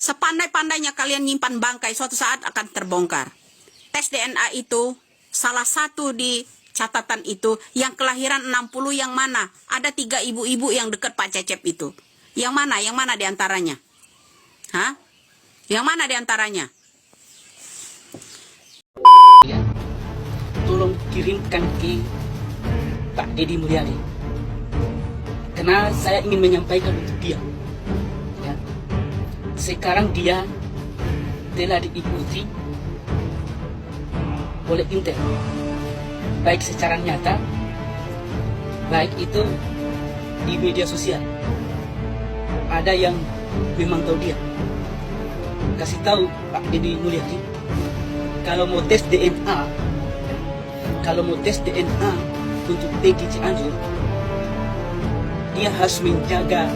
Sepandai-pandainya kalian nyimpan bangkai, suatu saat akan terbongkar. Tes DNA itu, salah satu di catatan itu, yang kelahiran 60 yang mana? Ada 3 ibu-ibu yang dekat Pak Cecep itu. Yang mana? Yang mana diantaranya? Hah? Yang mana diantaranya? Ya, tolong kirimkan ke Pak Deddy Mulyadi. Karena saya ingin menyampaikan untuk dia. Ya. Sekarang dia telah diikuti oleh Intel, baik secara nyata, baik itu di media sosial. Ada yang memantau dia. Kasih tahu Pak Deddy Mulyadi, kalau mau tes DNA untuk Peggy Cianjur, dia harus menjaga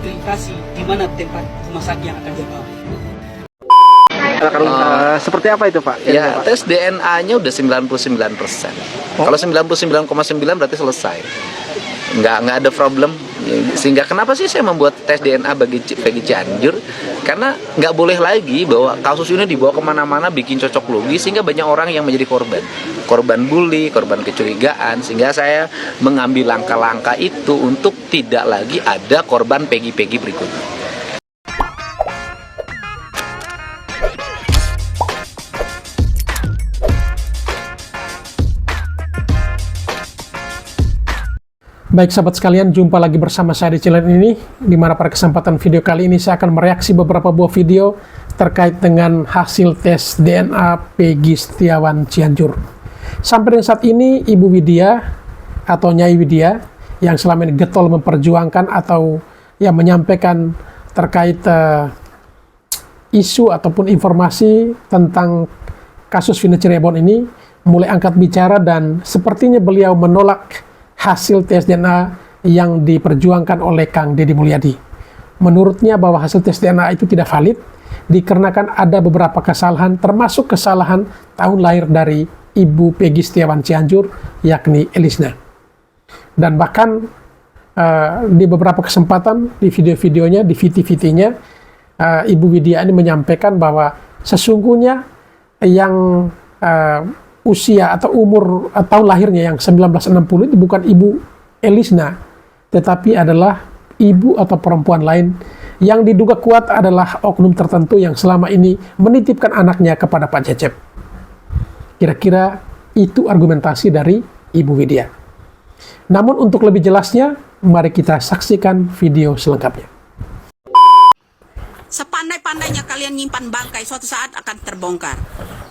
privasi di mana tempat rumah sakit yang akan dia bawa. Seperti apa itu Pak? Ya, tes DNA-nya udah 99%. Kalau 99,9 berarti selesai. Nggak ada problem. Sehingga kenapa sih saya membuat tes DNA bagi Peggy Cianjur? Karena nggak boleh lagi bahwa kasus ini dibawa kemana-mana bikin cocok logi, sehingga banyak orang yang menjadi korban bully, korban kecurigaan. Sehingga saya mengambil langkah-langkah itu untuk tidak lagi ada korban Peggy berikutnya. Baik sahabat sekalian, jumpa lagi bersama saya di channel ini, di mana pada kesempatan video kali ini saya akan mereaksi beberapa buah video terkait dengan hasil tes DNA Peggy Setiawan Cianjur. Sampai dengan saat ini, Ibu Widya atau Nyai Widya yang selama ini getol memperjuangkan atau yang menyampaikan terkait isu ataupun informasi tentang kasus Vina Cirebon ini mulai angkat bicara, dan sepertinya beliau menolak hasil tes DNA yang diperjuangkan oleh Kang Deddy Mulyadi. Menurutnya bahwa hasil tes DNA itu tidak valid dikarenakan ada beberapa kesalahan, termasuk kesalahan tahun lahir dari Ibu Peggy Setiawan Cianjur, yakni Elisna. Dan bahkan di beberapa kesempatan di video-videonya, di VT-VT-nya, Ibu Widya ini menyampaikan bahwa sesungguhnya yang usia atau umur tahun lahirnya yang 1960 itu bukan Ibu Elisna, tetapi adalah ibu atau perempuan lain yang diduga kuat adalah oknum tertentu yang selama ini menitipkan anaknya kepada Pak Cecep. Kira-kira itu argumentasi dari Ibu Widya. Namun untuk lebih jelasnya, mari kita saksikan video selengkapnya. Sepandai-pandainya kalian nyimpan bangkai, suatu saat akan terbongkar.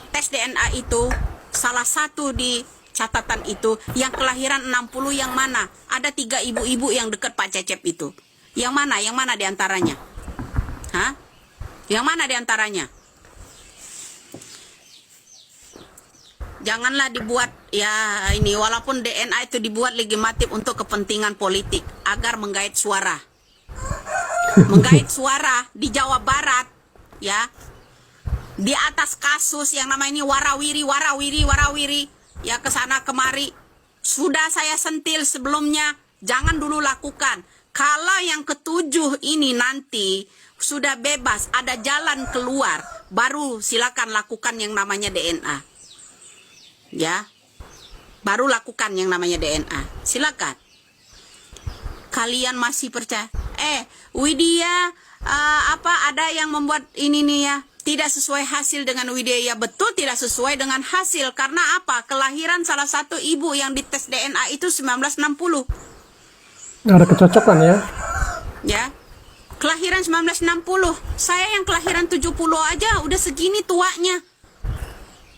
Tes DNA itu, salah satu di catatan itu, yang kelahiran 60 yang mana? Ada 3 ibu-ibu yang dekat Pak Cecep itu. Yang mana? Yang mana diantaranya? Hah? Yang mana diantaranya? Janganlah dibuat, ya ini, walaupun DNA itu dibuat legislatif untuk kepentingan politik, agar menggait suara. Menggait suara di Jawa Barat, ya. Di atas kasus yang namanya warawiri, ya kesana kemari. Sudah saya sentil sebelumnya, jangan dulu lakukan. Kalau yang ketujuh ini nanti sudah bebas, ada jalan keluar, baru silakan lakukan yang namanya DNA. Ya, baru lakukan yang namanya DNA. Silakan. Kalian masih percaya? Widya, ada yang membuat ini nih ya, tidak sesuai hasil dengan Widya. Ya betul, tidak sesuai dengan hasil. Karena apa? Kelahiran salah satu ibu yang dites DNA itu 1960. Ada kecocokan ya? Ya, kelahiran 1960. Saya yang kelahiran 70 aja udah segini tuanya.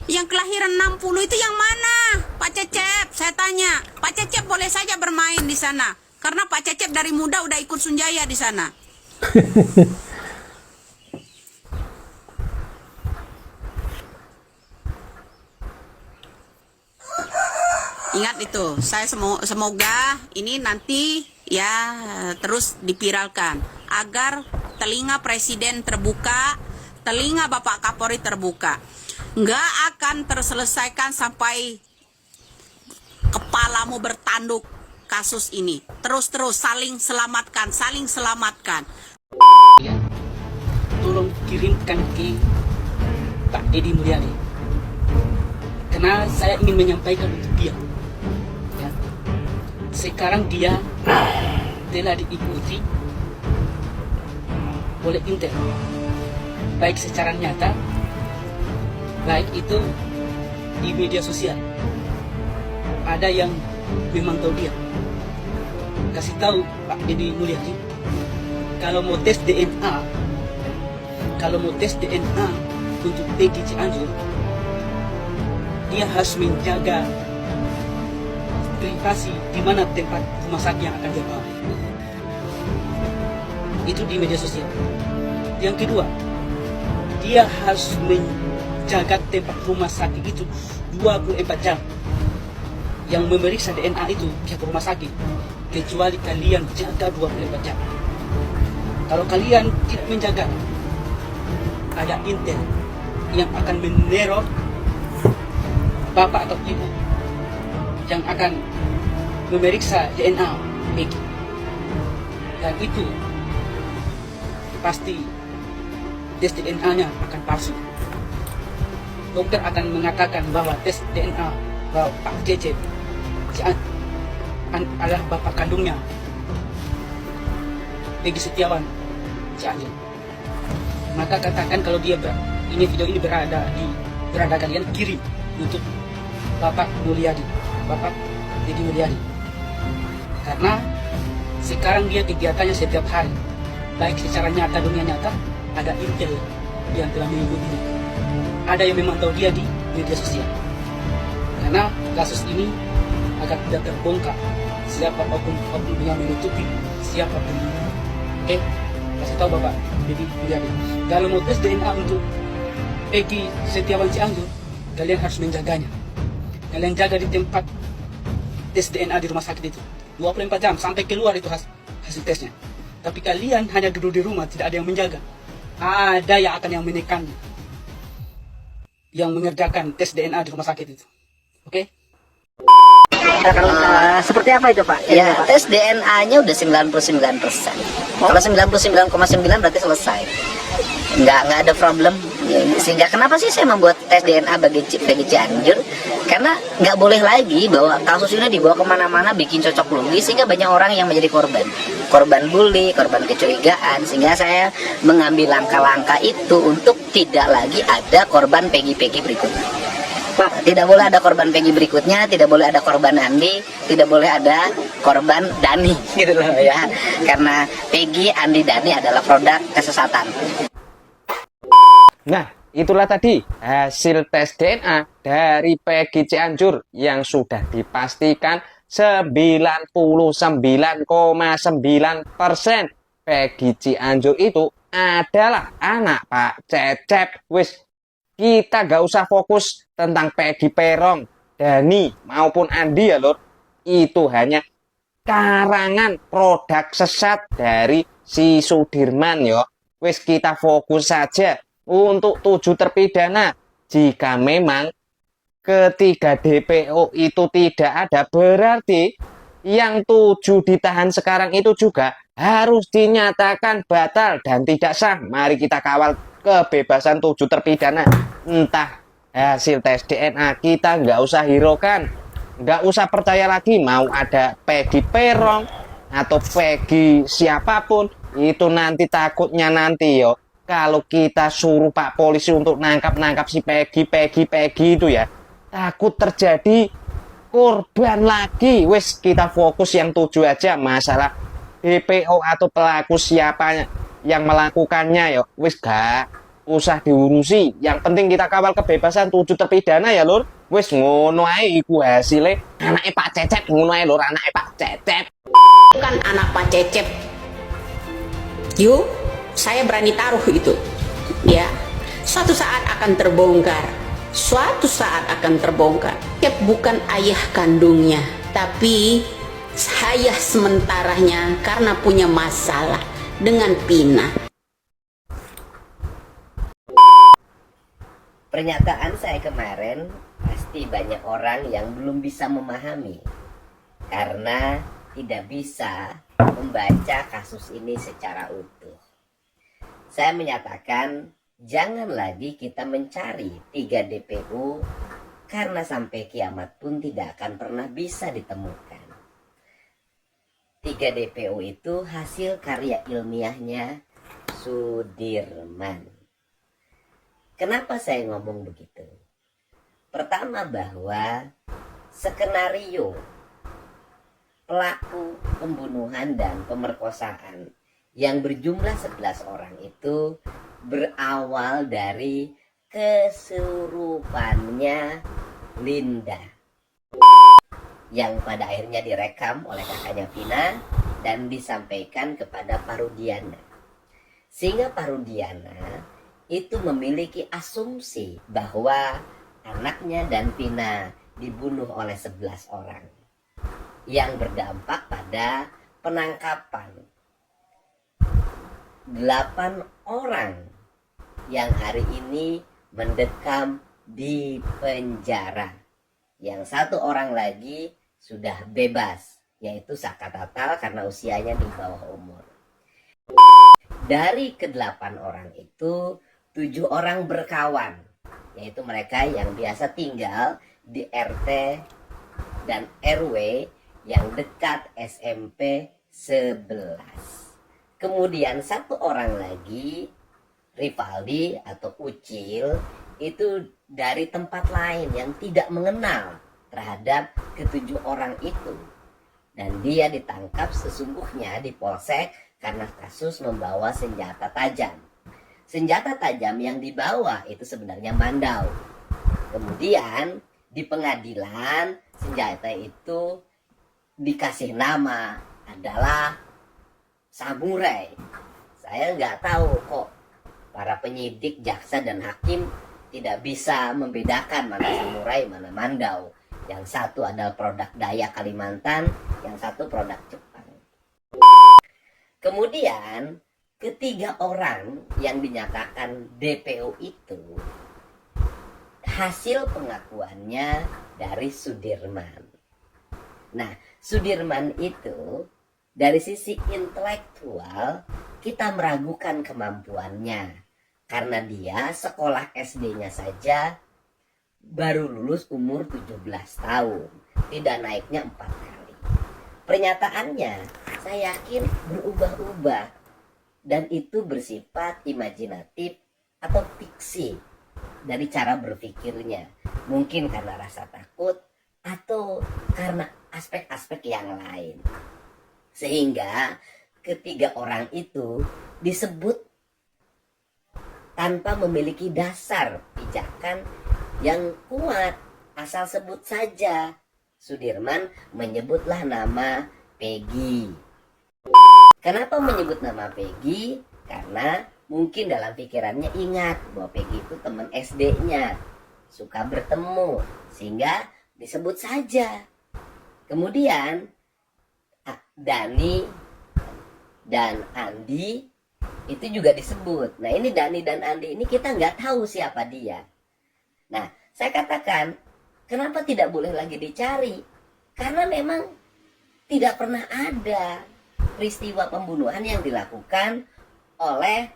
Yang kelahiran 60 itu yang mana? Pak Cecep, saya tanya. Pak Cecep boleh saja bermain di sana, karena Pak Cecep dari muda udah ikut Sunjaya di sana. Ingat itu, saya semoga ini nanti ya terus dipiralkan agar telinga Presiden terbuka, telinga Bapak Kapolri terbuka. Nggak akan terselesaikan sampai kepalamu bertanduk kasus ini. Terus saling selamatkan. Ya, kirimkan ke Pak Deddy Mulyadi, karena saya ingin menyampaikan untuk dia. Ya. Sekarang dia telah diikuti oleh Intel, baik secara nyata, baik itu di media sosial. Ada yang memantau dia, kasih tahu Pak Deddy Mulyadi, kalau mau tes DNA untuk Peggy Cianjur, dia harus menjaga privasi di mana tempat rumah sakit yang akan dia bawa. Itu di media sosial. Yang kedua, dia harus menjaga tempat rumah sakit itu 24 jam. Yang memeriksa DNA itu pihak rumah sakit, kecuali kalian jaga 24 jam. Kalau kalian tidak menjaga, ada Intel yang akan meneror bapak atau ibu yang akan memeriksa DNA Peggy. Dan itu pasti tes DNA-nya akan palsu. Dokter akan mengatakan bahwa tes DNA bahwa Pak Cecep adalah bapak kandungnya Peggy Setiawan Cianjur. Maka katakan kalau dia video ini berada kalian kirim untuk Bapak Mulyadi, Bapak Deddy Mulyadi. Karena sekarang dia kegiatannya setiap hari, baik secara nyata dunia nyata, ada Intel yang telah mengikuti. Ada yang memantau dia di media sosial. Karena kasus ini agar tidak terbongkar siapa oknum yang menutupi siapa pembunuh. Oke, kasih tahu Bapak Deddy Mulyadi, kalau mau tes DNA untuk Peggy Setiawan Cianjur, kalian harus menjaganya. Kalian jaga di tempat tes DNA di rumah sakit itu 24 jam sampai keluar itu hasil tesnya. Tapi kalian hanya duduk di rumah, tidak ada yang menjaga. Ada yang akan yang menekan, yang mengerjakan tes DNA di rumah sakit itu. Oke? Seperti apa itu Pak? Ya, tes DNA-nya udah 99%. Kalau 99,9 berarti selesai. Nggak ada problem. Sehingga kenapa sih saya membuat tes DNA bagi Peggy Cianjur? Karena nggak boleh lagi bahwa kasus ini dibawa kemana-mana bikin cocok logi, sehingga banyak orang yang menjadi korban bully, korban kecurigaan. Sehingga saya mengambil langkah-langkah itu untuk tidak lagi ada korban Peggy berikutnya. Pak, tidak boleh ada korban Peggy berikutnya, tidak boleh ada korban Andi, tidak boleh ada korban Dani, gitu loh ya. Karena Peggy, Andi, Dani adalah produk kesesatan. Nah, itulah tadi hasil tes DNA dari Peggy Cianjur yang sudah dipastikan 99,9% Peggy Cianjur itu adalah anak Pak Cecep. Wis, kita gak usah fokus tentang Peggy Perong, Dani maupun Andi ya lor. Itu hanya karangan produk sesat dari si Sudirman yo. Wis, kita fokus saja untuk 7 terpidana. Jika memang ketiga DPO itu tidak ada, berarti yang 7 ditahan sekarang itu juga harus dinyatakan batal dan tidak sah. Mari kita kawal kebebasan 7 terpidana. Entah hasil tes DNA, kita nggak usah hiraukan, nggak usah percaya lagi mau ada Peggy Perong atau Peggy siapapun. Itu nanti takutnya nanti yo, kalau kita suruh Pak Polisi untuk nangkap si Peggy itu ya, takut terjadi korban lagi. Wes, kita fokus yang 7 aja. Masalah DPO atau pelaku siapa yang melakukannya ya wes gak usah diurusi. Yang penting kita kawal kebebasan 7 terpidana ya lur. Wes ngono ae iku hasilnya. Anaknya Pak Cecep ngono ae lur, anaknya Pak Cecep. Bukan anak Pak Cecep. Yuk, saya berani taruh itu. Ya, suatu saat akan terbongkar. Suatu saat akan terbongkar. Cecep bukan ayah kandungnya, tapi ayah sementaranya karena punya masalah dengan Pina. Pernyataan saya kemarin pasti banyak orang yang belum bisa memahami karena tidak bisa membaca kasus ini secara utuh. Saya menyatakan jangan lagi kita mencari 3 DPO karena sampai kiamat pun tidak akan pernah bisa ditemukan. 3 DPO itu hasil karya ilmiahnya Sudirman. Kenapa saya ngomong begitu? Pertama, bahwa skenario pelaku pembunuhan dan pemerkosaan yang berjumlah 11 orang itu berawal dari kesurupannya Linda, yang pada akhirnya direkam oleh kakaknya Vina dan disampaikan kepada Parudiana. Sehingga Parudiana itu memiliki asumsi bahwa anaknya dan Vina dibunuh oleh 11 orang, yang berdampak pada penangkapan 8 orang yang hari ini mendekam di penjara. Yang 1 orang lagi sudah bebas, yaitu Saka Tatal karena usianya di bawah umur. Dari ke-8 orang itu 7 orang berkawan, yaitu mereka yang biasa tinggal di RT dan RW yang dekat SMP 11. Kemudian 1 orang lagi, Rivaldi atau Ucil, itu dari tempat lain yang tidak mengenal terhadap ke-7 orang itu. Dan dia ditangkap sesungguhnya di Polsek karena kasus membawa senjata tajam. Senjata tajam yang dibawa itu sebenarnya mandau. Kemudian di pengadilan senjata itu dikasih nama adalah samurai. Saya nggak tahu kok para penyidik, jaksa, dan hakim tidak bisa membedakan mana samurai, mana mandau. Yang satu adalah produk Dayak Kalimantan, yang satu produk Jepang. Kemudian ketiga orang yang dinyatakan DPO itu hasil pengakuannya dari Sudirman. Nah, Sudirman itu dari sisi intelektual kita meragukan kemampuannya, karena dia sekolah SD-nya saja baru lulus umur 17 tahun, tidak naiknya 4 kali. Pernyataannya saya yakin berubah-ubah, dan itu bersifat imajinatif atau fiksi dari cara berpikirnya. Mungkin karena rasa takut atau karena aspek-aspek yang lain. Sehingga ketiga orang itu disebut tanpa memiliki dasar pijakan yang kuat, asal sebut saja. Sudirman menyebutlah nama Peggy. Kenapa menyebut nama Peggy? Karena mungkin dalam pikirannya ingat bahwa Peggy itu teman SD-nya, suka bertemu, sehingga disebut saja. Kemudian Dani dan Andi itu juga disebut. Nah, ini Dani dan Andi ini kita nggak tahu siapa dia. Nah, saya katakan, kenapa tidak boleh lagi dicari? Karena memang tidak pernah ada peristiwa pembunuhan yang dilakukan oleh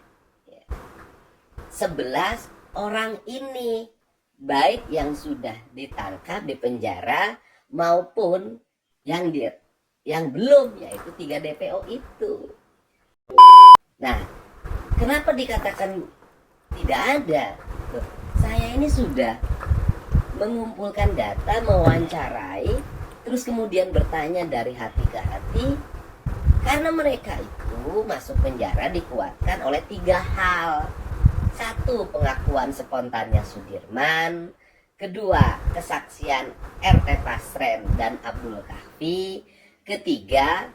11 orang ini, baik yang sudah ditangkap di penjara maupun yang belum, yaitu 3 DPO itu. Nah, kenapa dikatakan tidak ada? Saya ini sudah mengumpulkan data, mewawancarai, terus kemudian bertanya dari hati ke hati, karena mereka itu masuk penjara dikuatkan oleh 3 hal. 1, pengakuan spontannya Sudirman. 2, kesaksian RT Pasren dan Abdul Kahfi. 3,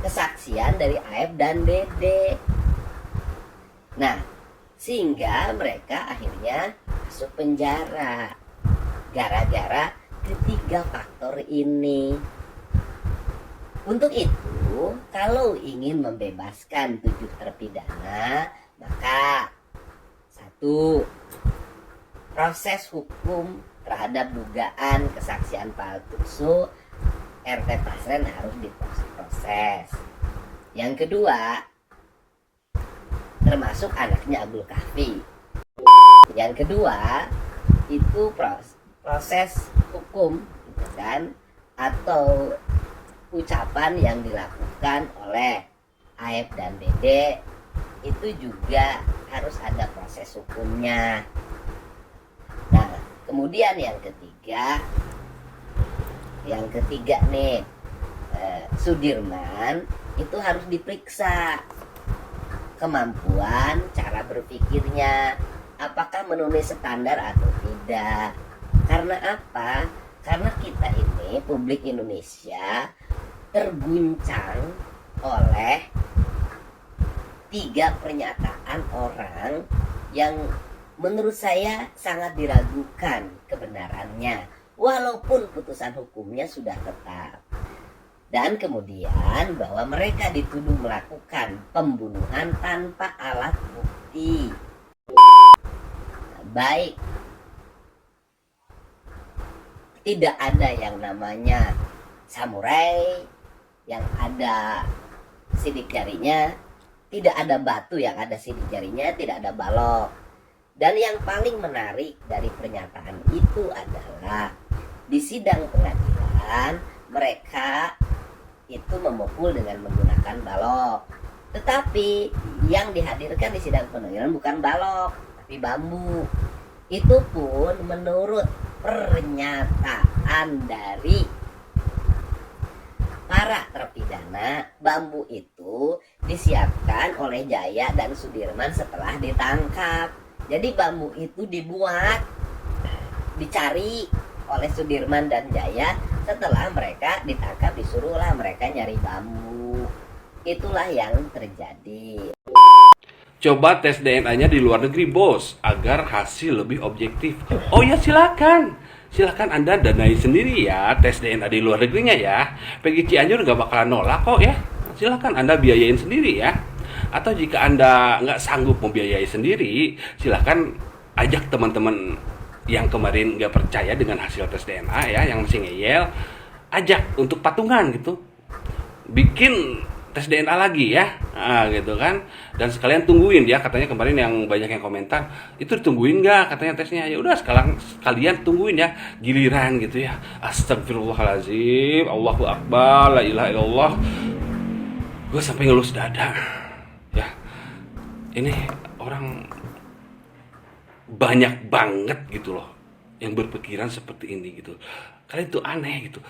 kesaksian dari Aep dan Dede. Nah, sehingga mereka akhirnya masuk penjara gara-gara ketiga faktor ini. Untuk itu, kalau ingin membebaskan 7 terpidana, maka 1, proses hukum terhadap dugaan kesaksian palsu RT Pasren harus diproses. Yang kedua, termasuk anaknya Abdul Kahfi. Yang kedua itu proses hukum, gitu kan, atau ucapan yang dilakukan oleh Aep dan Dede itu juga harus ada proses hukumnya. Nah, kemudian yang ketiga nih, Sudirman itu harus diperiksa kemampuan cara berpikirnya, apakah memenuhi standar atau tidak. Karena apa? Karena kita ini, publik Indonesia, terguncang oleh 3 pernyataan orang yang menurut saya sangat diragukan kebenarannya, walaupun putusan hukumnya sudah tetap. Dan kemudian bahwa mereka dituduh melakukan pembunuhan tanpa alat bukti. Baik, tidak ada yang namanya samurai, yang ada sidik jarinya, tidak ada batu yang ada sidik jarinya, tidak ada balok. Dan yang paling menarik dari pernyataan itu adalah di sidang pengadilan mereka itu memukul dengan menggunakan balok. Tetapi yang dihadirkan di sidang pengadilan bukan balok, tapi bambu. Itu pun menurut pernyataan dari para terpidana, bambu itu disiapkan oleh Jaya dan Sudirman setelah ditangkap. Jadi bambu itu dibuat, dicari oleh Sudirman dan Jaya setelah mereka ditangkap, disuruhlah mereka nyari bambu. Itulah yang terjadi. Coba tes DNA-nya di luar negeri, bos, agar hasil lebih objektif. Oh ya, silakan. Silakan Anda danai sendiri ya tes DNA di luar negerinya ya. Peggy Cianjur nggak bakalan nolak kok ya. Silakan Anda biayain sendiri ya. Atau jika Anda nggak sanggup membiayai sendiri, silakan ajak teman-teman yang kemarin nggak percaya dengan hasil tes DNA ya, yang masih ngeyel, ajak untuk patungan gitu. Bikin tes DNA lagi ya, gitu kan. Dan sekalian tungguin ya, katanya kemarin yang banyak yang komentar itu ditungguin nggak katanya tesnya. Ya udah sekarang kalian tungguin ya giliran gitu ya. Astagfirullahaladzim, Allahu Akbar, la ilaha illallah. Gue sampai ngelus dada ya. Ini orang banyak banget gitu loh yang berpikiran seperti ini gitu. Kalian itu aneh gitu.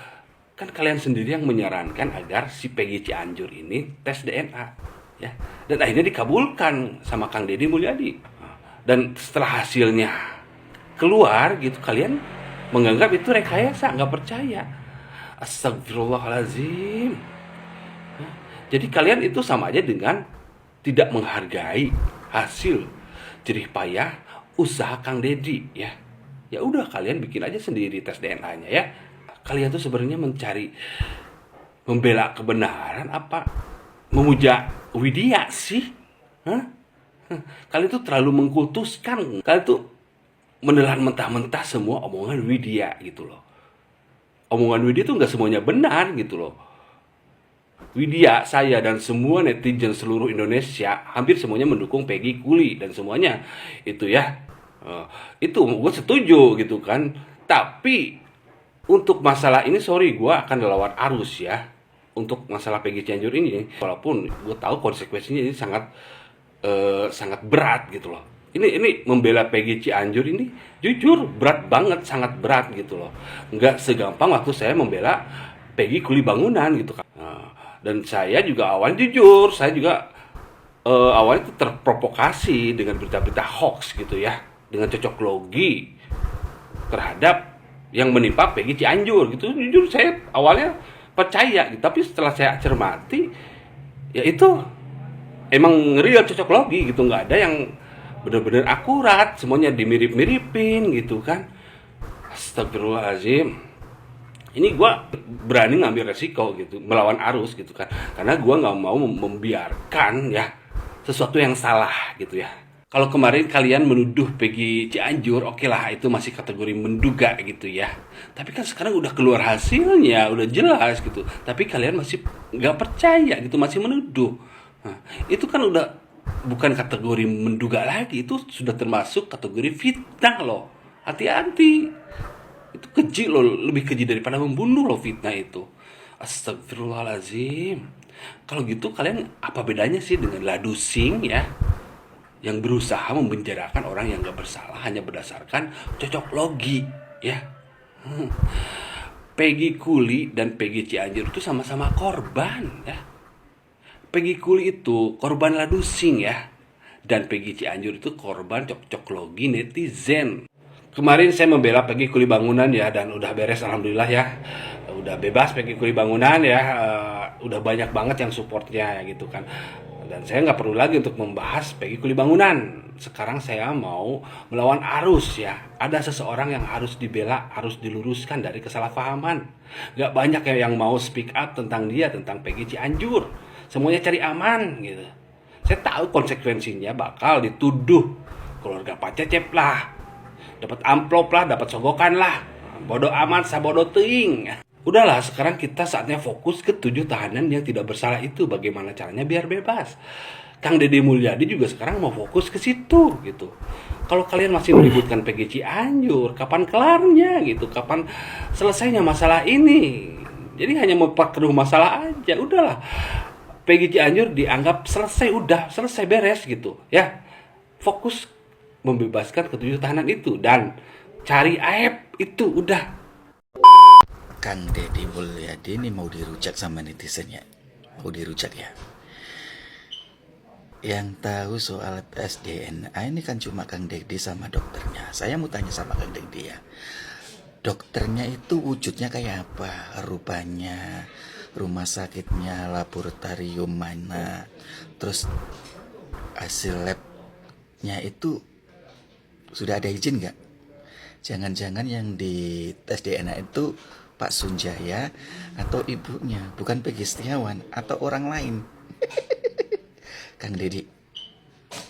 Kan kalian sendiri yang menyarankan agar si Peggy Cianjur ini tes DNA ya, dan akhirnya dikabulkan sama Kang Deddy Mulyadi. Dan setelah hasilnya keluar gitu, kalian menganggap itu rekayasa, nggak percaya. Astagfirullahaladzim. Jadi kalian itu sama aja dengan tidak menghargai hasil jerih payah usaha Kang Deddy ya. Ya udah, kalian bikin aja sendiri tes DNA-nya ya. Kalian tuh sebenarnya mencari membela kebenaran apa memuja Widya sih? Hah? Kalian tuh terlalu mengkultuskan. Kalian tuh menelan mentah-mentah semua omongan Widya gitu loh. Omongan Widya tuh nggak semuanya benar gitu loh. Widya, saya dan semua netizen seluruh Indonesia hampir semuanya mendukung Peggy Kuli dan semuanya itu ya. Itu gue setuju gitu kan. Tapi untuk masalah ini, sorry, gue akan lawan arus ya. Untuk masalah Peggy Cianjur ini, walaupun gue tahu konsekuensinya ini sangat berat gitu loh. Ini membela Peggy Cianjur ini jujur berat banget, sangat berat gitu loh. Nggak segampang waktu saya membela Peggy Kuli Bangunan gitu kan. Dan saya juga awalnya jujur, saya juga awalnya itu terprovokasi dengan berita-berita hoax gitu ya, dengan cocok logi terhadap yang menimpa Peggy Cianjur gitu. Jujur saya awalnya percaya gitu, tapi setelah saya cermati ya itu emang real cocok logi gitu, nggak ada yang benar-benar akurat, semuanya dimirip-miripin gitu kan. Astagfirullahaladzim. Ini gue berani ngambil resiko gitu, melawan arus gitu kan, karena gue nggak mau membiarkan ya sesuatu yang salah gitu ya. Kalau kemarin kalian menuduh Peggy Cianjur, oke lah, itu masih kategori menduga gitu ya. Tapi kan sekarang udah keluar hasilnya, udah jelas gitu. Tapi kalian masih nggak percaya gitu, masih menuduh. Nah, itu kan udah bukan kategori menduga lagi, itu sudah termasuk kategori fitnah loh. Hati-hati. Itu keji loh, lebih keji daripada membunuh loh fitnah itu. Astagfirullahaladzim. Kalau gitu kalian apa bedanya sih dengan ladusing ya? Yang berusaha memenjarakan orang yang gak bersalah hanya berdasarkan cocok logi ya. Peggy Kuli dan Peggy Cianjur itu sama-sama korban ya. Peggy Kuli itu korban ladusing ya. Dan Peggy Cianjur itu korban cocok logi netizen. Kemarin saya membela Peggy Kuli Bangunan ya, dan udah beres alhamdulillah ya. Udah bebas Peggy Kuli Bangunan ya. Udah banyak banget yang supportnya ya gitu kan. Dan saya nggak perlu lagi untuk membahas Peggy Kuli Bangunan. Sekarang saya mau melawan arus ya. Ada seseorang yang harus dibela, harus diluruskan dari kesalahpahaman. Nggak banyak yang mau speak up tentang dia, tentang Peggy Cianjur. Semuanya cari aman gitu. Saya tahu konsekuensinya bakal dituduh keluarga Pak Cecep lah, dapat amplop lah, dapat sogokan lah. Bodoh amat, sabodo teuing. Udahlah, sekarang kita saatnya fokus ke 7 tahanan yang tidak bersalah itu. Bagaimana caranya biar bebas. Kang Deddy Mulyadi juga sekarang mau fokus ke situ gitu. Kalau kalian masih meributkan Peggy Cianjur, kapan kelarnya gitu? Kapan selesainya masalah ini? Jadi hanya memperkeruh masalah aja. Udahlah. Peggy Cianjur dianggap selesai, udah selesai beres gitu ya. Fokus membebaskan ke-7 tahanan itu dan cari aib itu udah. Kang Deddy Mulyadi ini mau dirujak sama netizen ya. Mau dirujak ya. Yang tahu soal tes DNA ini kan cuma Kang Deddy sama dokternya. Saya mau tanya sama Kang Deddy ya. Dokternya itu wujudnya kayak apa? Rupanya, rumah sakitnya, laboratorium mana, terus hasil labnya itu sudah ada izin nggak? Jangan-jangan yang di tes DNA itu Pak Sunjaya atau ibunya, bukan Peggy Setiawan atau orang lain. Kang Deddy,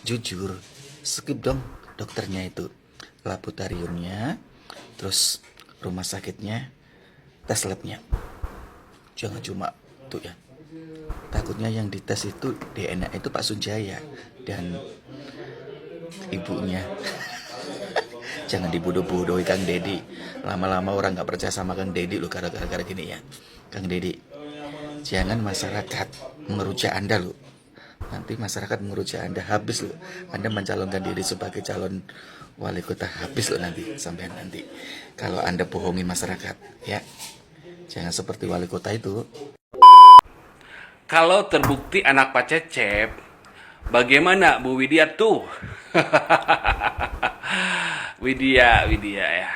jujur, skip dong dokternya itu, laboratoriumnya, terus rumah sakitnya, tes labnya. Jangan cuma tuh ya. Takutnya yang dites itu DNA itu Pak Sunjaya dan ibunya. Jangan dibodoh-bodohi Kang Deddy. Lama-lama orang gak percaya sama Kang Deddy loh gara-gara gini ya. Kang Deddy, jangan masyarakat mengerucut Anda loh. Nanti masyarakat mengerucut Anda habis loh. Anda mencalonkan diri sebagai calon wali kota, habis loh nanti sampai nanti. Kalau Anda bohongin masyarakat ya. Jangan seperti wali kota itu. Kalau terbukti anak Pak Cecep, bagaimana Bu Widya tuh? Widya ya.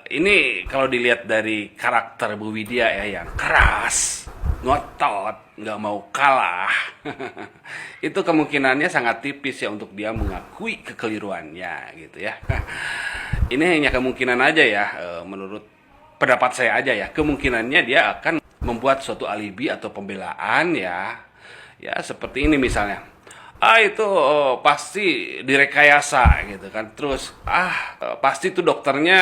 Ini kalau dilihat dari karakter Bu Widya ya, yang keras, ngotot, nggak mau kalah. Itu kemungkinannya sangat tipis ya untuk dia mengakui kekeliruannya gitu ya. Ini hanya kemungkinan aja ya, menurut pendapat saya aja ya. Kemungkinannya dia akan membuat suatu alibi atau pembelaan ya seperti ini misalnya, itu pasti direkayasa gitu kan, terus pasti itu dokternya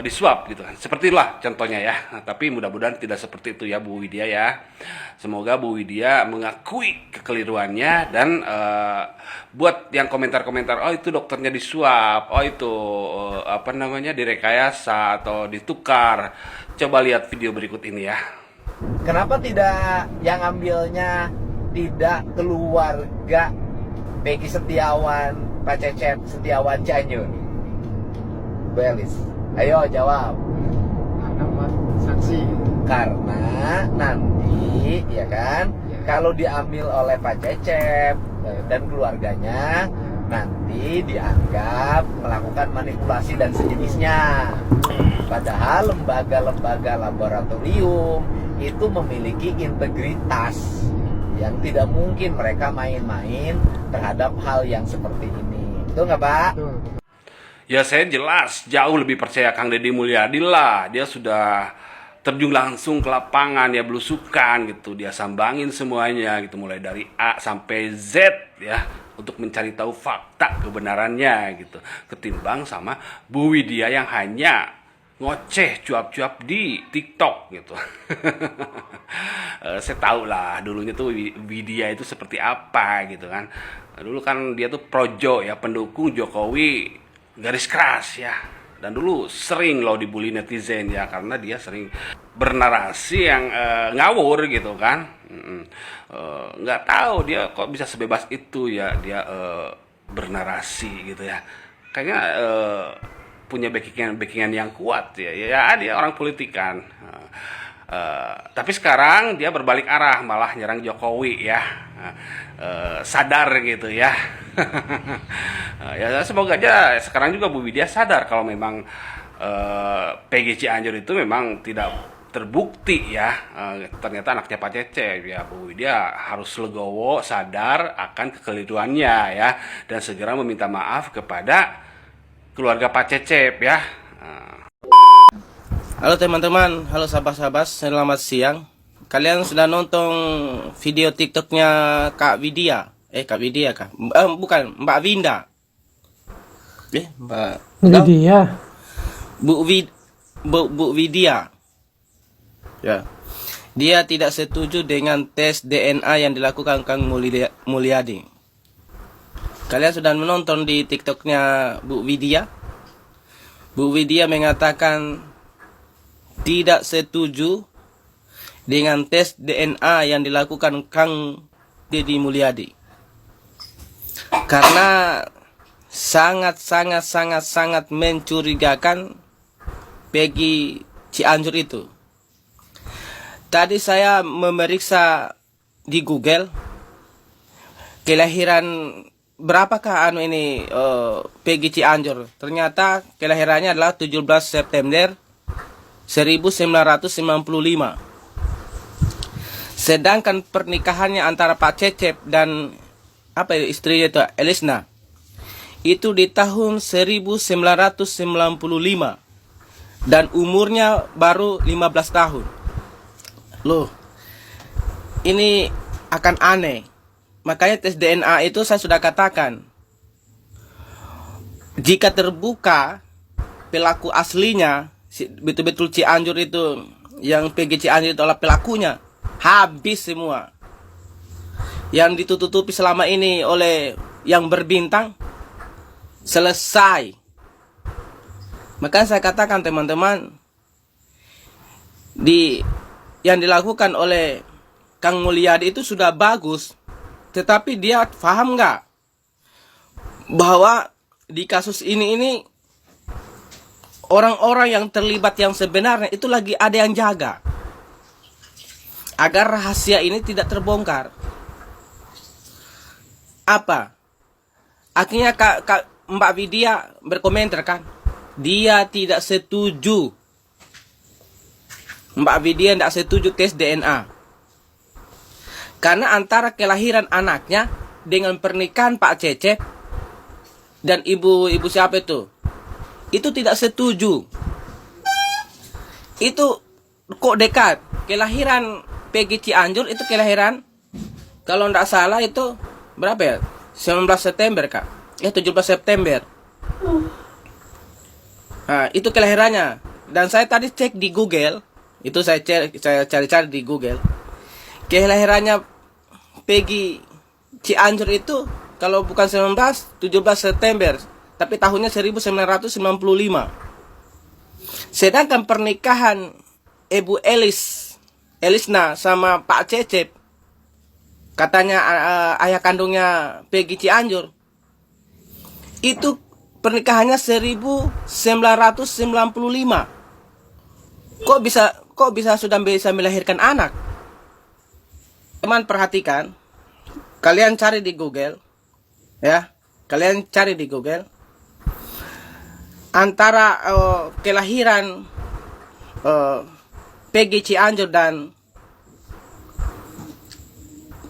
disuap gitu kan, seperti itulah contohnya ya. Tapi mudah-mudahan tidak seperti itu ya Bu Widya ya. Semoga Bu Widya mengakui kekeliruannya dan buat yang komentar-komentar, itu dokternya disuap, itu direkayasa atau ditukar, coba lihat video berikut ini ya. Kenapa tidak yang ambilnya tidak keluarga Peggy Setiawan, Pak Cecep Setiawan Cianjur? Belis, ayo jawab. Saksi. Karena nanti ya kan, kalau diambil oleh Pak Cecep dan keluarganya, nanti dianggap melakukan manipulasi dan sejenisnya. Padahal lembaga-lembaga laboratorium itu memiliki integritas yang tidak mungkin mereka main-main terhadap hal yang seperti ini. Betul nggak Pak? Betul. Ya saya jelas jauh lebih percaya Kang Deddy Mulyadi lah. Dia sudah terjun langsung ke lapangan ya, belusukan gitu. Dia sambangin semuanya gitu, mulai dari A sampai Z ya, untuk mencari tahu fakta kebenarannya gitu. Ketimbang sama Bu Widya yang hanya ngoceh cuap-cuap di TikTok gitu. Saya tahu lah dulunya tuh Widya itu seperti apa gitu kan. Dulu kan dia tuh projo ya, pendukung Jokowi garis keras ya. Dan dulu sering loh dibully netizen ya, karena dia sering bernarasi yang ngawur gitu kan. Nggak tahu dia kok bisa sebebas itu ya dia bernarasi gitu ya. Kayaknya punya backingan yang kuat ya. Ya dia orang politik kan. Tapi sekarang dia berbalik arah, malah nyerang Jokowi ya. Sadar gitu ya. Ya semoga aja sekarang juga Bu Widya sadar kalau memang PG Cianjur itu memang tidak terbukti ya, ternyata anaknya Pak Cecep ya. Bu Widya harus legowo, sadar akan kekeliruannya ya, dan segera meminta maaf kepada keluarga Pak Cecep ya. Halo teman-teman, halo sahabat-sahabat, selamat siang. Kalian sudah nonton video TikToknya Kak Widya? Kak Widya kah? Bukan, Mbak Winda. Mbak Widya. Bu Widya. Ya. Dia tidak setuju dengan tes DNA yang dilakukan Kang Mulyadi. Kalian sudah menonton di TikToknya Bu Widya? Bu Widya mengatakan tidak setuju dengan tes DNA yang dilakukan Kang Deddy Mulyadi. Karena sangat mencurigakan Peggy Cianjur itu. Tadi saya memeriksa di Google kelahiran berapakah Peggy Cianjur. Ternyata kelahirannya adalah 17 September 1995. Sedangkan pernikahannya antara Pak Cecep dan istrinya itu Elisna itu di tahun 1995 dan umurnya baru 15 tahun. Loh, ini akan aneh. Makanya tes DNA itu saya sudah katakan, jika terbuka pelaku aslinya betul-betul Cianjur itu, yang PG Cianjur itu adalah pelakunya, habis semua. Yang ditutupi selama ini oleh yang berbintang selesai. Maka saya katakan teman-teman, yang dilakukan oleh Kang Mulyadi itu sudah bagus, tetapi dia paham nggak bahwa di kasus ini orang-orang yang terlibat yang sebenarnya itu lagi ada yang jaga agar rahasia ini tidak terbongkar. Apa? Akhirnya Mbak Widya berkomentar kan, dia tidak setuju. Mbak Widya tidak setuju tes DNA. Karena antara kelahiran anaknya dengan pernikahan Pak Cecep dan ibu siapa itu tidak setuju. Itu kok dekat. Kelahiran PG Cianjur itu kelahiran, kalau tidak salah itu berapa ya? 19 September kak? 17 September. Nah, itu kelahirannya. Dan saya tadi cek di Google, itu saya cari-cari di Google. Kelahirannya PG Cianjur itu kalau bukan 17 September, tapi tahunnya 1995. Sedangkan pernikahan Ibu Elisna sama Pak Cecep, katanya ayah kandungnya Peggy Cianjur, itu pernikahannya 1995. Kok bisa sudah bisa melahirkan anak? Teman perhatikan, kalian cari di Google, ya, kalian cari di Google antara kelahiran Peggy Cianjur dan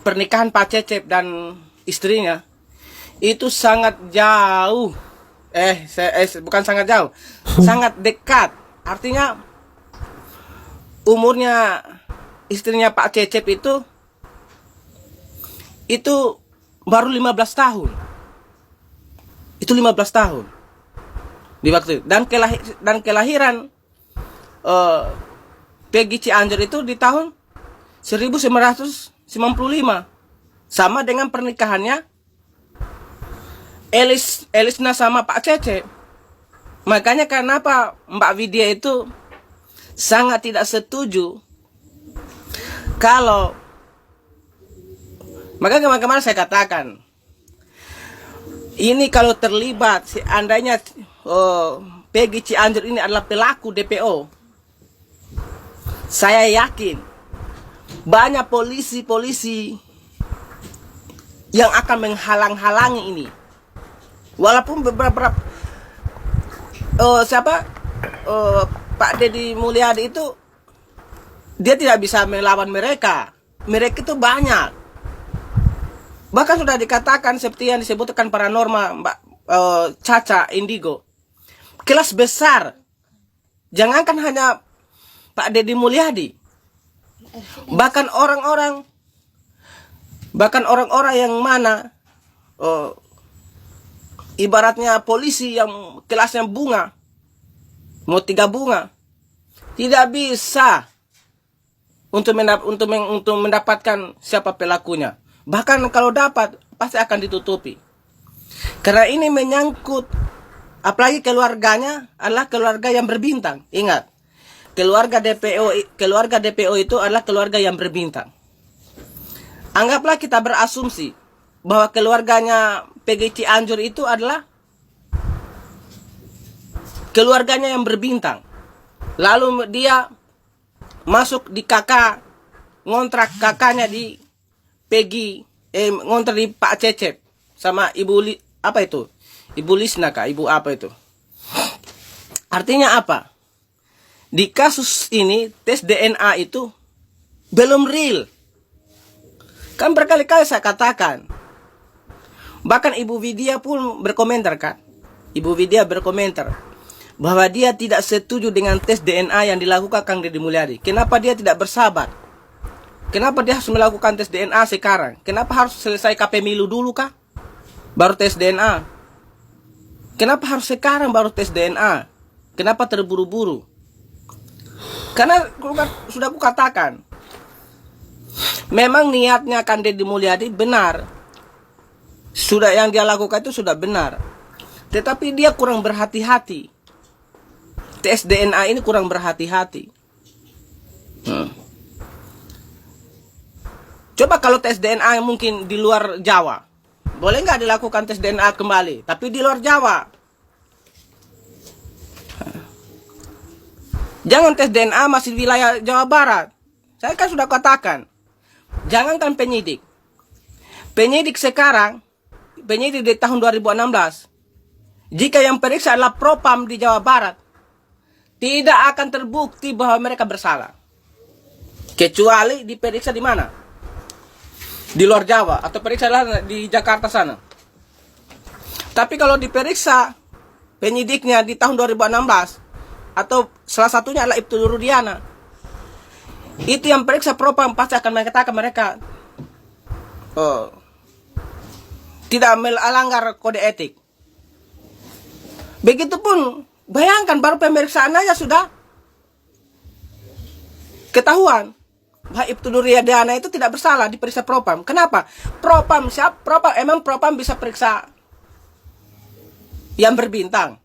pernikahan Pak Cecep dan istrinya itu sangat jauh. Bukan sangat jauh, sangat dekat. Artinya umurnya istrinya Pak Cecep itu baru 15 tahun. Itu 15 tahun di waktu itu. Dan kelahiran Peggy Cianjur itu di tahun 1995, sama dengan pernikahannya Elisna sama Pak Cecep. Makanya kenapa Mbak Widya itu sangat tidak setuju kalau, makanya kemarin saya katakan, ini kalau terlibat seandainya Peggy Cianjur ini adalah pelaku DPO, saya yakin banyak polisi-polisi yang akan menghalang-halangi ini. Walaupun beberapa Pak Deddy Mulyadi itu dia tidak bisa melawan mereka. Mereka itu banyak. Bahkan sudah dikatakan seperti yang disebutkan paranormal Mbak Caca Indigo, kelas besar. Jangankan hanya Pak Deddy Mulyadi, bahkan orang-orang yang mana ibaratnya polisi yang kelasnya bunga, mau 3 bunga, tidak bisa untuk mendapatkan siapa pelakunya. Bahkan kalau dapat pasti akan ditutupi. Karena ini menyangkut, apalagi keluarganya adalah keluarga yang berbintang. Ingat, keluarga DPO itu adalah keluarga yang berbintang. Anggaplah kita berasumsi bahwa keluarganya Peggy Cianjur itu adalah keluarganya yang berbintang. Lalu dia masuk di kakak, ngontrak kakaknya di Peggy, ngontrak di Pak Cecep sama Ibu Lisna kah? Ibu apa itu? Artinya apa? Di kasus ini tes DNA itu belum real. Kan berkali-kali saya katakan. Bahkan Ibu Widya pun berkomentar kan. Ibu Widya berkomentar bahwa dia tidak setuju dengan tes DNA yang dilakukan Kang Deddy Mulyadi. Kenapa dia tidak bersabar? Kenapa dia harus melakukan tes DNA sekarang? Kenapa harus selesai KPemilu dulu kah? Baru tes DNA. Kenapa harus sekarang baru tes DNA? Kenapa terburu-buru? Karena sudah aku katakan, memang niatnya Kang Deddy Mulyadi benar. Sudah yang dia lakukan itu sudah benar. Tetapi dia kurang berhati-hati. Tes DNA ini kurang berhati-hati. Coba kalau tes DNA mungkin di luar Jawa, boleh nggak dilakukan tes DNA kembali? Tapi di luar Jawa, jangan tes DNA masih di wilayah Jawa Barat. Saya kan sudah katakan, jangankan penyidik sekarang, penyidik di tahun 2016, jika yang periksa adalah propam di Jawa Barat, tidak akan terbukti bahwa mereka bersalah, kecuali diperiksa di mana? Di luar Jawa, atau periksa di Jakarta sana. Tapi kalau diperiksa penyidiknya di tahun 2016, atau salah satunya adalah Ibtu Rudiana, itu yang periksa propam pasti akan mengatakan mereka tidak melanggar kode etik. Begitupun, bayangkan baru pemeriksaan aja sudah ketahuan bahwa Ibtu Rudiana itu tidak bersalah, diperiksa propam. Kenapa? Propam emang propam bisa periksa yang berbintang.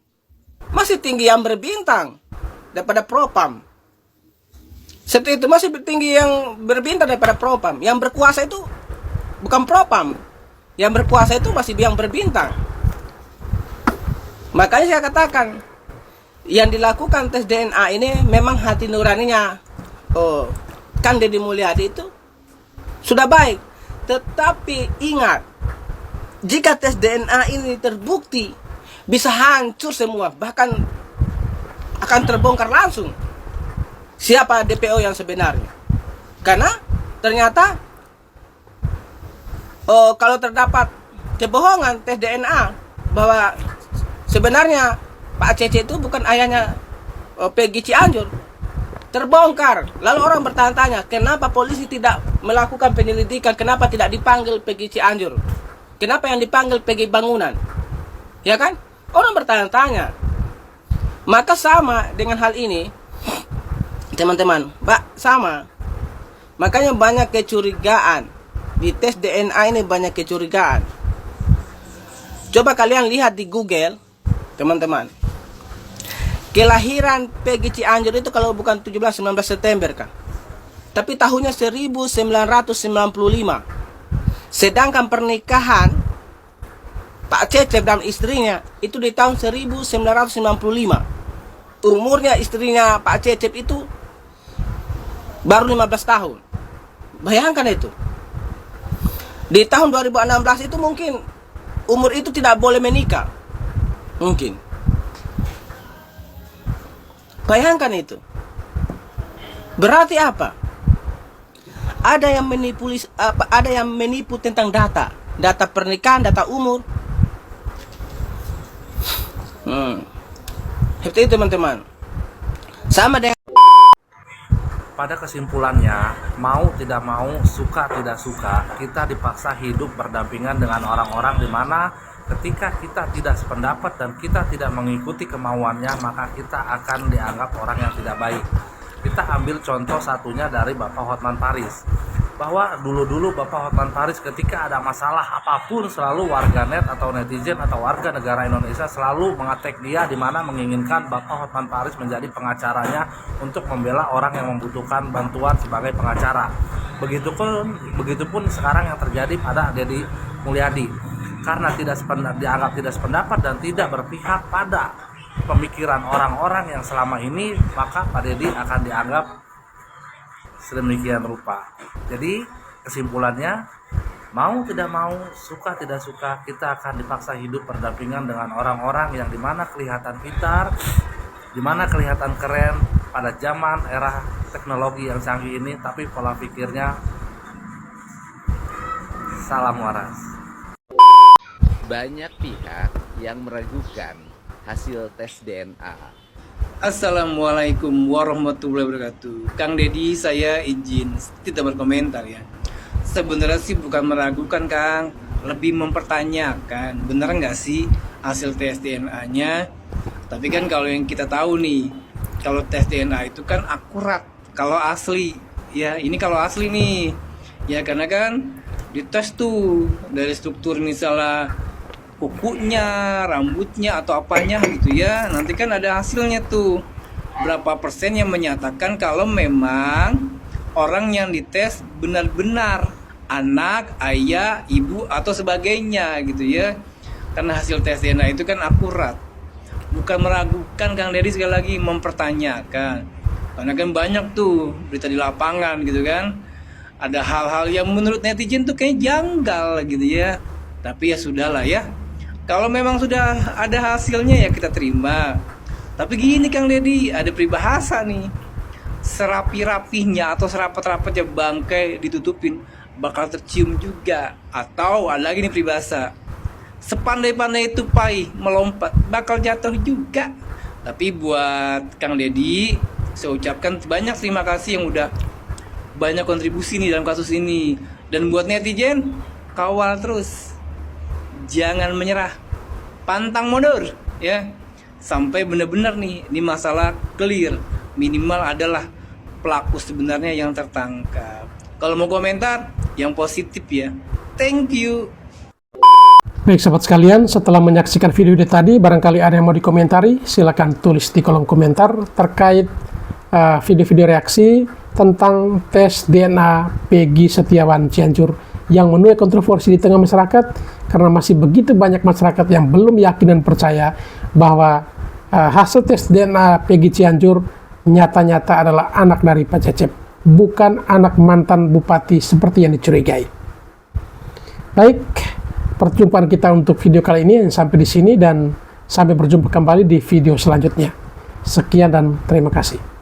Masih tinggi yang berbintang daripada propam. Seperti itu, masih tinggi yang berbintang daripada propam. Yang berkuasa itu bukan propam. Yang berkuasa itu masih yang berbintang. Makanya saya katakan, yang dilakukan tes DNA ini memang hati nuraninya Kang Deddy Mulyadi itu sudah baik. Tetapi ingat, jika tes DNA ini terbukti, bisa hancur semua. Bahkan akan terbongkar langsung siapa DPO yang sebenarnya. Karena ternyata kalau terdapat kebohongan tes DNA bahwa sebenarnya Pak Cece itu bukan ayahnya Peggy Cianjur, terbongkar. Lalu orang bertanya-tanya, kenapa polisi tidak melakukan penyelidikan? Kenapa tidak dipanggil Peggy Cianjur? Kenapa yang dipanggil Peggy Bangunan? Ya kan? Orang bertanya-tanya. Maka sama dengan hal ini, teman-teman, sama. Makanya banyak kecurigaan di tes DNA ini, banyak kecurigaan. Coba kalian lihat di Google, teman-teman. Kelahiran Peggy Cianjur itu kalau bukan 17-19 September kan, tapi tahunnya 1995. Sedangkan pernikahan Pak Cecep dan istrinya itu di tahun 1995. Umurnya istrinya Pak Cecep itu baru 15 tahun. Bayangkan itu. Di tahun 2016 itu mungkin umur itu tidak boleh menikah. Mungkin. Bayangkan itu. Berarti apa? Ada yang menipu tentang data pernikahan, data umur. Itu teman-teman. Sama dengan pada kesimpulannya, mau tidak mau, suka tidak suka, kita dipaksa hidup berdampingan dengan orang-orang di mana ketika kita tidak sependapat dan kita tidak mengikuti kemauannya, maka kita akan dianggap orang yang tidak baik. Kita ambil contoh satunya dari Bapak Hotman Paris, bahwa dulu-dulu Bapak Hotman Paris ketika ada masalah apapun selalu warganet atau netizen atau warga negara Indonesia selalu mengatek dia, di mana menginginkan Bapak Hotman Paris menjadi pengacaranya untuk membela orang yang membutuhkan bantuan sebagai pengacara. Begitupun sekarang yang terjadi pada Deddy Mulyadi, karena dianggap tidak sependapat dan tidak berpihak pada pemikiran orang-orang yang selama ini, maka Pak Deddy akan dianggap sedemikian rupa. Jadi kesimpulannya, mau tidak mau, suka tidak suka, kita akan dipaksa hidup berdampingan dengan orang-orang yang dimana kelihatan pintar, dimana kelihatan keren pada zaman era teknologi yang canggih ini, tapi pola pikirnya salam waras. Banyak pihak yang meragukan hasil tes DNA. Assalamualaikum warahmatullahi wabarakatuh. Kang Deddy, saya izin tidak berkomentar ya. Sebenarnya sih bukan meragukan, Kang, lebih mempertanyakan benar nggak sih hasil tes DNA-nya. Tapi kan kalau yang kita tahu nih, kalau tes DNA itu kan akurat kalau asli ya. Ini kalau asli nih ya, karena kan dites tuh dari struktur misalnya kukunya, rambutnya atau apanya gitu ya. Nanti kan ada hasilnya tuh, berapa persen yang menyatakan kalau memang orang yang dites benar-benar anak, ayah, ibu atau sebagainya gitu ya. Karena hasil tes DNA itu kan akurat. Bukan meragukan, Kang Deddy, sekali lagi mempertanyakan. Karena kan banyak tuh berita di lapangan gitu kan. Ada hal-hal yang menurut netizen tuh kayak janggal gitu ya. Tapi ya sudahlah ya. Kalau memang sudah ada hasilnya ya kita terima. Tapi gini, Kang Deddy, ada peribahasa nih. Serapi-rapinya atau serapat-rapatnya bangkai ditutupin bakal tercium juga. Atau ada lagi nih peribahasa, sepandai-pandai tupai melompat bakal jatuh juga. Tapi buat Kang Deddy, saya ucapkan banyak terima kasih yang udah banyak kontribusi nih dalam kasus ini. Dan buat netizen, kawal terus, jangan menyerah, pantang mundur ya, sampai benar-benar nih ini masalah clear, minimal adalah pelaku sebenarnya yang tertangkap. Kalau mau komentar yang positif ya. Thank you. Baik sahabat sekalian, setelah menyaksikan video ini tadi, barangkali ada yang mau dikomentari, silakan tulis di kolom komentar terkait video-video reaksi tentang tes DNA Peggy Setiawan Cianjur yang menuai kontroversi di tengah masyarakat, karena masih begitu banyak masyarakat yang belum yakin dan percaya bahwa hasil tes DNA Peggy Cianjur nyata-nyata adalah anak dari Pak Cecep, bukan anak mantan bupati seperti yang dicurigai. Baik, perjumpaan kita untuk video kali ini sampai di sini, dan sampai berjumpa kembali di video selanjutnya. Sekian dan terima kasih.